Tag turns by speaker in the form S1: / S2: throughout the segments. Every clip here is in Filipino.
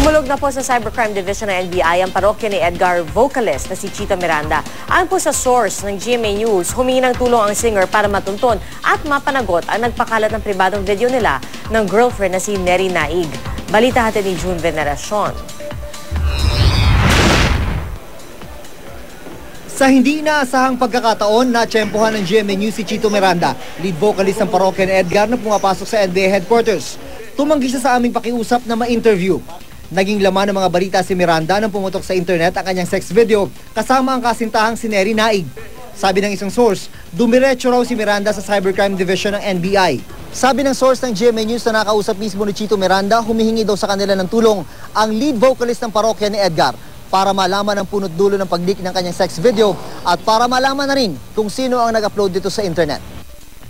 S1: Dumulog na po sa Cybercrime Division ng NBI ang parokya ni Edgar vocalist na si Chito Miranda. Ayon po sa source ng GMA News, humingi ng tulong ang singer para matunton at mapanagot ang nagpakalat ng pribadong video nila ng girlfriend na si Neri Naig. Balita hatid ni June Veneracion.
S2: Sa hindi inaasahang pagkakataon, natsyempohan ng GMA News si Chito Miranda, lead vocalist ng parokya ni Edgar na pumapasok sa NBI headquarters. Tumanggi siya sa aming pakiusap na ma-interview. Naging laman ng mga balita si Miranda nang pumutok sa internet ang kanyang sex video kasama ang kasintahang si Neri Naig. Sabi ng isang source, dumiretso raw si Miranda sa Cybercrime Division ng NBI. Sabi ng source ng GMA News na nakausap mismo ni Chito Miranda, humihingi daw sa kanila ng tulong ang lead vocalist ng parokya ni Edgar para malaman ang punot dulo ng pag-leak ng kanyang sex video at para malaman na rin kung sino ang nag-upload dito sa internet.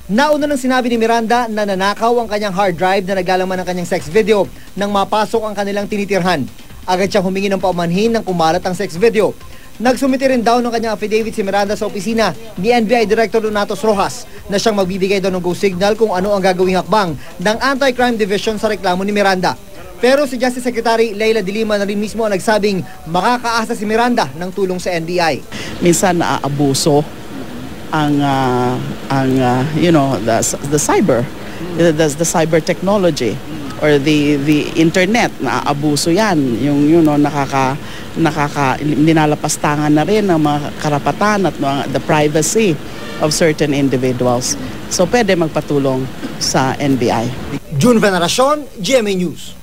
S2: Nauna nang sinabi ni Miranda na nanakaw ang kanyang hard drive na naglalaman ng kanyang sex video nang mapasok ang kanilang tinitirhan. Agad siyang humingi ng paumanhin nang kumalat ang sex video. Nagsumiti rin daw ng kanyang affidavit si Miranda sa opisina ni NBI Director Donatos Rojas na siyang magbibigay daw ng go signal kung ano ang gagawing hakbang ng Anti-Crime Division sa reklamo ni Miranda. Pero si Justice Secretary Leila de Lima na rin mismo ang nagsabing makakaasa si Miranda ng tulong sa NBI.
S3: Minsan naaabuso ang the cyber technology or the internet, naaabuso yan, yung ninalapastangan na rin ang mga karapatan at the privacy of certain individuals. So pwede magpatulong sa NBI.
S2: June Veneracion, GMA News.